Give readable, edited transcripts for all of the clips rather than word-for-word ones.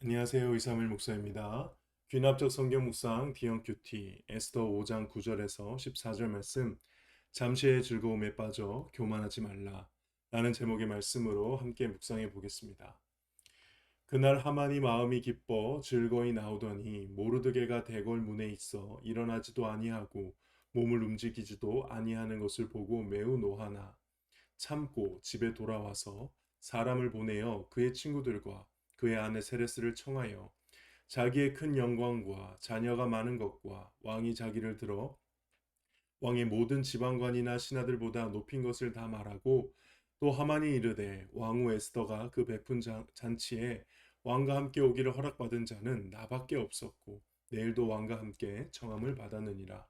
안녕하세요. 이삼일 목사입니다. 귀납적 성경 묵상 B형 큐티 에스더 5장 9절에서 14절 말씀 잠시의 즐거움에 빠져 교만하지 말라 라는 제목의 말씀으로 함께 묵상해 보겠습니다. 그날 하만이 마음이 기뻐 즐거이 나오더니 모르드게가 대궐 문에 있어 일어나지도 아니하고 몸을 움직이지도 아니하는 것을 보고 매우 노하나 참고 집에 돌아와서 사람을 보내어 그의 친구들과 그의 아내 세레스를 청하여 자기의 큰 영광과 자녀가 많은 것과 왕이 자기를 들어 왕의 모든 지방관이나 신하들보다 높인 것을 다 말하고 또 하만이 이르되 왕후 에스더가 그 베푼 잔치에 왕과 함께 오기를 허락받은 자는 나밖에 없었고 내일도 왕과 함께 청함을 받았느니라.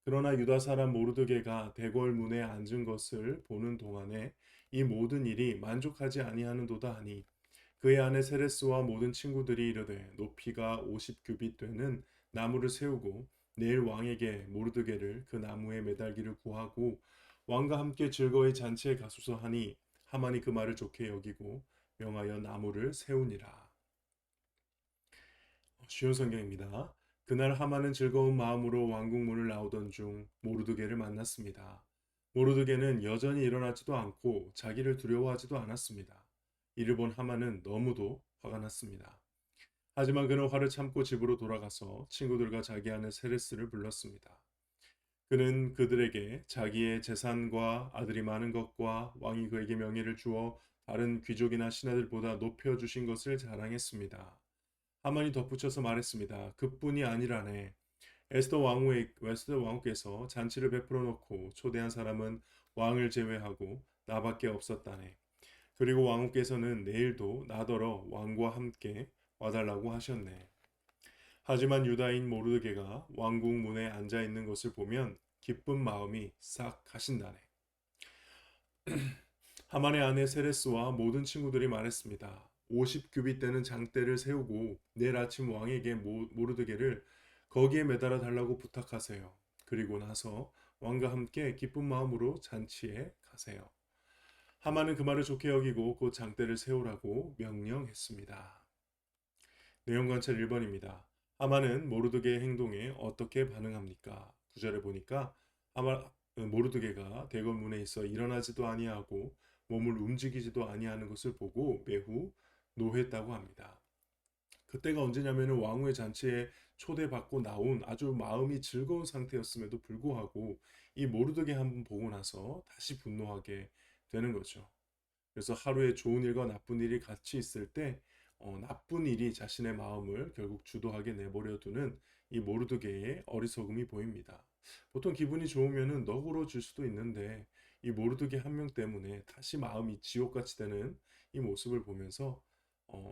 그러나 유다 사람 모르드게가 대궐 문에 앉은 것을 보는 동안에 이 모든 일이 만족하지 아니하는도다 하니 그의 아내 세레스와 모든 친구들이 이르되 높이가 50규빗 되는 나무를 세우고 내일 왕에게 모르드게를 그 나무에 매달기를 구하고 왕과 함께 즐거이 잔치에 가소서 하니 하만이 그 말을 좋게 여기고 명하여 나무를 세우니라. 쉬운 성경입니다. 그날 하만은 즐거운 마음으로 왕궁문을 나오던 중 모르드게를 만났습니다. 모르드게는 여전히 일어나지도 않고 자기를 두려워하지도 않았습니다. 이를 본 하만은 너무도 화가 났습니다. 하지만 그는 화를 참고 집으로 돌아가서 친구들과 자기 아내 세레스를 불렀습니다. 그는 그들에게 자기의 재산과 아들이 많은 것과 왕이 그에게 명예를 주어 다른 귀족이나 신하들보다 높여주신 것을 자랑했습니다. 하만이 덧붙여서 말했습니다. 그뿐이 아니라네. 에스더 왕후께서 잔치를 베풀어 놓고 초대한 사람은 왕을 제외하고 나밖에 없었다네. 그리고 왕후께서는 내일도 나더러 왕과 함께 와달라고 하셨네. 하지만 유다인 모르드게가 왕궁 문에 앉아 있는 것을 보면 기쁜 마음이 싹 가신다네. 하만의 아내 세레스와 모든 친구들이 말했습니다. 50규빗 되는 장대를 세우고 내일 아침 왕에게 모르드게를 거기에 매달아 달라고 부탁하세요. 그리고 나서 왕과 함께 기쁜 마음으로 잔치에 가세요. 하만은 그 말을 좋게 여기고 곧 장대를 세우라고 명령했습니다. 내용 관찰 1번입니다. 하만은 모르드게의 행동에 어떻게 반응합니까? 9절에 보니까 모르드게가 대궐 문에 있어 일어나지도 아니하고 몸을 움직이지도 아니하는 것을 보고 매우 노했다고 합니다. 그때가 언제냐면은 왕후의 잔치에 초대받고 나온 아주 마음이 즐거운 상태였음에도 불구하고 이 모르드게 한번 보고 나서 다시 분노하게 되는 거죠. 그래서 하루에 좋은 일과 나쁜 일이 같이 있을 때 나쁜 일이 자신의 마음을 결국 주도하게 내버려 두는 이 모르드게의 어리석음이 보입니다. 보통 기분이 좋으면은 너그러질 수도 있는데 이 모르드게 한 명 때문에 다시 마음이 지옥같이 되는 이 모습을 보면서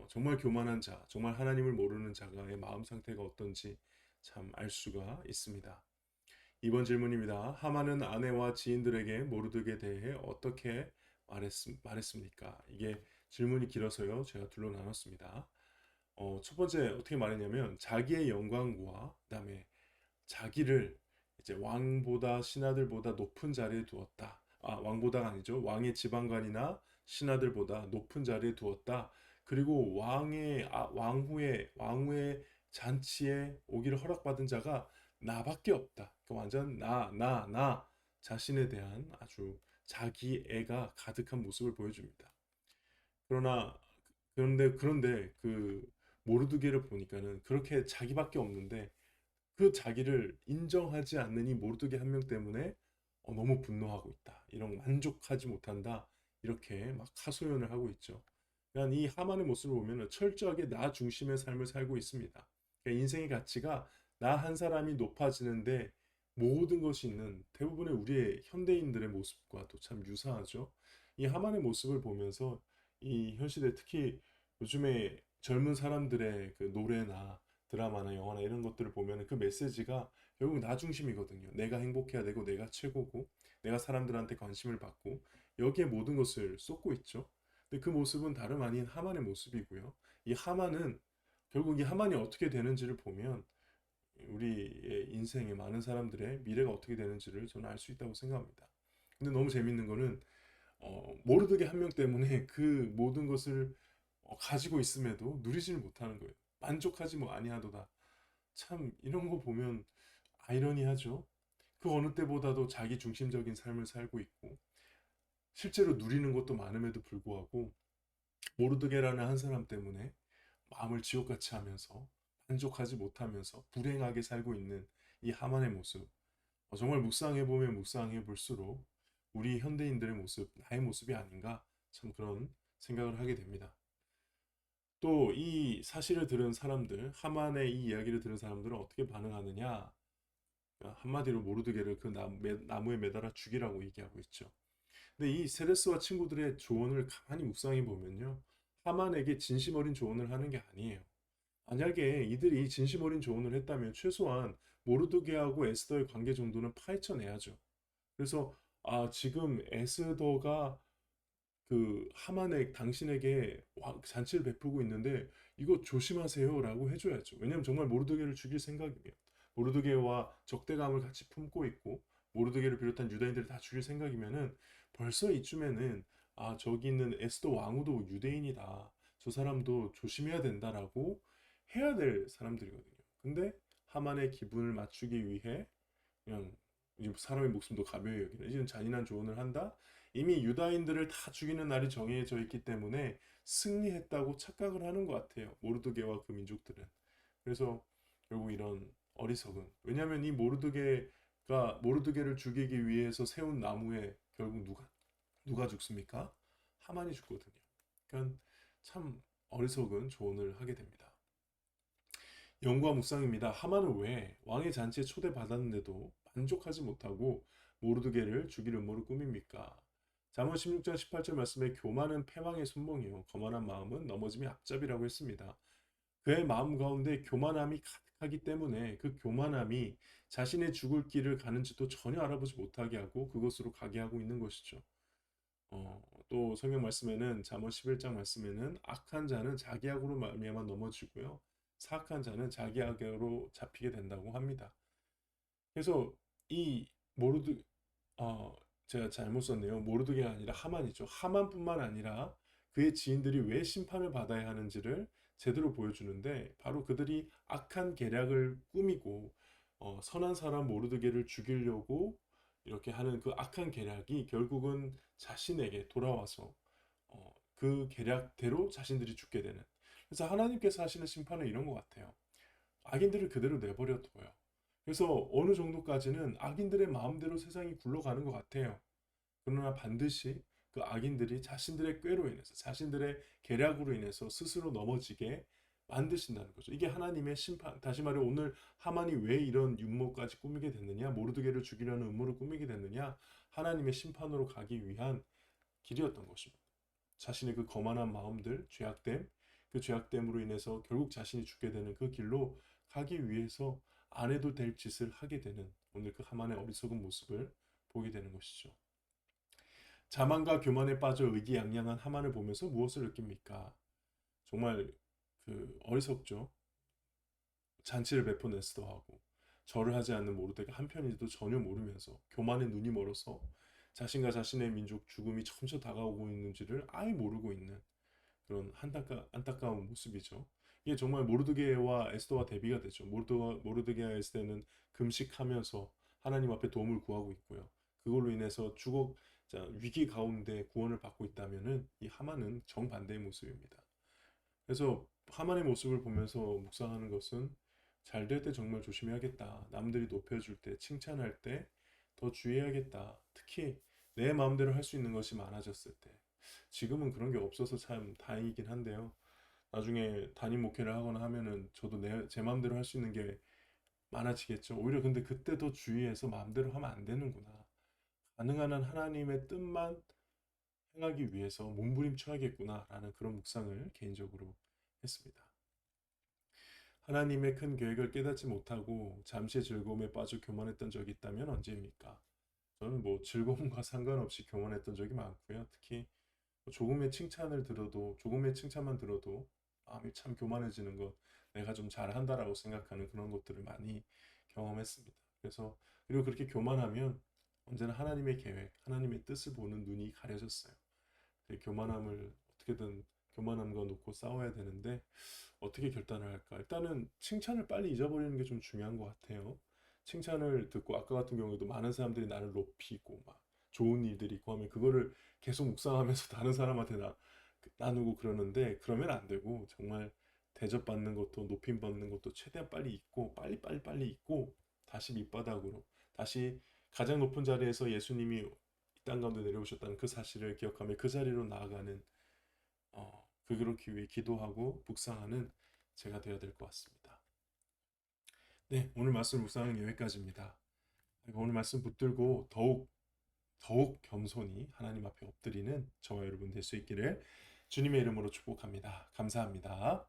정말 교만한 자, 정말 하나님을 모르는 자가의 마음 상태가 어떤지 참 알 수가 있습니다. 이번 질문입니다. 하만은 아내와 지인들에게 모르드게 대해 어떻게 말했습니까? 이게 질문이 길어서요. 제가 둘로 나눴습니다. 첫 번째 어떻게 말했냐면 자기의 영광과 그다음에 자기를 이제 왕보다 신하들보다 높은 자리에 두었다. 왕보다가 아니죠. 왕의 지방관이나 신하들보다 높은 자리에 두었다. 그리고 왕후의 잔치에 오기를 허락받은 자가 나밖에 없다. 그 완전 나 자신에 대한 아주 자기애가 가득한 모습을 보여줍니다. 그러나 그런데 그 모르드게를 보니까는 그렇게 자기밖에 없는데 그 자기를 인정하지 않는 이 모르드게 한 명 때문에 너무 분노하고 있다. 이런 만족하지 못한다. 이렇게 막 하소연을 하고 있죠. 그러니까 이 하만의 모습을 보면 철저하게 나 중심의 삶을 살고 있습니다. 그러니까 인생의 가치가 나 한 사람이 높아지는데 모든 것이 있는 대부분의 우리의 현대인들의 모습과도 참 유사하죠. 이 하만의 모습을 보면서 이 현 시대 특히 요즘에 젊은 사람들의 그 노래나 드라마나 영화나 이런 것들을 보면 그 메시지가 결국 나 중심이거든요. 내가 행복해야 되고 내가 최고고 내가 사람들한테 관심을 받고 여기에 모든 것을 쏟고 있죠. 근데 그 모습은 다름 아닌 하만의 모습이고요. 이 하만은 결국 이 하만이 어떻게 되는지를 보면 우리의 인생의 많은 사람들의 미래가 어떻게 되는지를 저는 알 수 있다고 생각합니다. 근데 너무 재밌는 거는 모르드게 한 명 때문에 그 모든 것을 가지고 있음에도 누리지를 못하는 거예요. 만족하지 뭐 아니하도다. 참 이런 거 보면 아이러니하죠. 그 어느 때보다도 자기 중심적인 삶을 살고 있고 실제로 누리는 것도 많음에도 불구하고 모르드게라는 한 사람 때문에 마음을 지옥같이 하면서 만족하지 못하면서 불행하게 살고 있는 이 하만의 모습. 정말 묵상해 보면 묵상해 볼수록 우리 현대인들의 모습, 나의 모습이 아닌가 참 그런 생각을 하게 됩니다. 또 이 사실을 들은 사람들, 하만의 이 이야기를 들은 사람들은 어떻게 반응하느냐? 한마디로 모르드게를 그 나무에 매달아 죽이라고 얘기하고 있죠. 근데 이 세레스와 친구들의 조언을 가만히 묵상해 보면요. 하만에게 진심 어린 조언을 하는 게 아니에요. 만약에 이들이 진심 어린 조언을 했다면 최소한 모르드게하고 에스더의 관계 정도는 파헤쳐내야죠. 그래서 지금 에스더가 그 하만에 당신에게 잔치를 베풀고 있는데 이거 조심하세요라고 해줘야죠. 왜냐하면 정말 모르드게를 죽일 생각이면 모르드게와 적대감을 같이 품고 있고 모르드게를 비롯한 유다인들을 다 죽일 생각이면은 벌써 이쯤에는 저기 있는 에스더 왕후도 유대인이다. 저 사람도 조심해야 된다라고 해야 될 사람들이거든요. 근데 하만의 기분을 맞추기 위해 그냥 사람의 목숨도 가벼이 여기는 이런 잔인한 조언을 한다. 이미 유다인들을 다 죽이는 날이 정해져 있기 때문에 승리했다고 착각을 하는 것 같아요. 모르드게와 그 민족들은. 그래서 결국 이런 어리석은. 왜냐하면 이 모르드게를 죽이기 위해서 세운 나무에 결국 누가 죽습니까? 하만이 죽거든요. 그러니까 참 어리석은 조언을 하게 됩니다. 연구와 묵상입니다. 하만은 왜 왕의 잔치에 초대받았는데도 만족하지 못하고 모르드게를 죽일 음모를 꾸밉니까? 잠언 16장 18절 말씀에 교만은 패망의 손목이요 거만한 마음은 넘어짐의 앞잡이라고 했습니다. 그의 마음 가운데 교만함이 가득하기 때문에 그 교만함이 자신의 죽을 길을 가는지도 전혀 알아보지 못하게 하고 그것으로 가게 하고 있는 것이죠. 또 성경 말씀에는 잠언 11장 말씀에는 악한 자는 자기 악으로 말미암아 넘어지고요. 사악한 자는 자기 악으로 잡히게 된다고 합니다. 그래서 이 모르드 어 제가 잘못 썼네요. 모르드게가 아니라 하만이죠. 하만뿐만 아니라 그의 지인들이 왜 심판을 받아야 하는지를 제대로 보여주는데 바로 그들이 악한 계략을 꾸미고 선한 사람 모르드게를 죽이려고 이렇게 하는 그 악한 계략이 결국은 자신에게 돌아와서 그 계략대로 자신들이 죽게 되는. 그래서 하나님께서 하시는 심판은 이런 것 같아요. 악인들을 그대로 내버려 둬요. 그래서 어느 정도까지는 악인들의 마음대로 세상이 굴러가는 것 같아요. 그러나 반드시 그 악인들이 자신들의 꾀로 인해서 자신들의 계략으로 인해서 스스로 넘어지게 만드신다는 거죠. 이게 하나님의 심판. 다시 말해 오늘 하만이 왜 이런 윤모까지 꾸미게 됐느냐? 모르드게를 죽이려는 음모를 꾸미게 됐느냐? 하나님의 심판으로 가기 위한 길이었던 것입니다. 자신의 그 거만한 마음들, 죄악됨, 그 죄악됨으로 인해서 결국 자신이 죽게 되는 그 길로 가기 위해서 안 해도 될 짓을 하게 되는 오늘 그 하만의 어리석은 모습을 보게 되는 것이죠. 자만과 교만에 빠져 의기양양한 하만을 보면서 무엇을 느낍니까? 정말 그 어리석죠. 잔치를 베푼 에스더하고 절을 하지 않는 모르드가 한편인지도 전혀 모르면서 교만에 눈이 멀어서 자신과 자신의 민족 죽음이 점차 다가오고 있는지를 아예 모르고 있는 그런 안타까운 모습이죠. 이게 정말 모르드게와 에스더와 대비가 되죠. 모르드게와 에스더는 금식하면서 하나님 앞에 도움을 구하고 있고요. 그걸로 인해서 위기 가운데 구원을 받고 있다면은 이 하만은 정반대의 모습입니다. 그래서 하만의 모습을 보면서 묵상하는 것은 잘 될 때 정말 조심해야겠다. 남들이 높여줄 때, 칭찬할 때 더 주의해야겠다. 특히 내 마음대로 할 수 있는 것이 많아졌을 때. 지금은 그런 게 없어서 참 다행이긴 한데요. 나중에 담임 목회를 하거나 하면은 저도 제 마음대로 할 수 있는 게 많아지겠죠. 오히려 근데 그때 더 주의해서 마음대로 하면 안 되는구나. 가능한 한 하나님의 뜻만 행하기 위해서 몸부림쳐야겠구나라는 그런 묵상을 개인적으로 했습니다. 하나님의 큰 계획을 깨닫지 못하고 잠시의 즐거움에 빠져 교만했던 적이 있다면 언제입니까? 저는 뭐 즐거움과 상관없이 교만했던 적이 많고요. 특히 조금의 칭찬을 들어도 조금의 칭찬만 들어도 마음이 참 교만해지는 것, 내가 좀 잘한다라고 생각하는 그런 것들을 많이 경험했습니다. 그리고 그렇게 교만하면 언제나 하나님의 계획, 하나님의 뜻을 보는 눈이 가려졌어요. 그 교만함을 어떻게든 교만함과 놓고 싸워야 되는데 어떻게 결단을 할까? 일단은 칭찬을 빨리 잊어버리는 게 좀 중요한 것 같아요. 칭찬을 듣고 아까 같은 경우에도 많은 사람들이 나를 높이고 막 좋은 일들이 있고 하면 그거를 계속 묵상하면서 다른 사람한테 나누고 그러는데 그러면 안 되고 정말 대접받는 것도 높임 받는 것도 최대한 빨리 잊고 빨리 잊고 다시 밑바닥으로 다시 가장 높은 자리에서 예수님이 이 땅 가운데 내려오셨다는 그 사실을 기억하며 그 자리로 나아가는 그렇기 위해 기도하고 묵상하는 제가 되어야 될 것 같습니다. 네, 오늘 말씀 묵상은 여기까지입니다. 오늘 말씀 붙들고 더욱 겸손히 하나님 앞에 엎드리는 저와 여러분 될 수 있기를 주님의 이름으로 축복합니다. 감사합니다.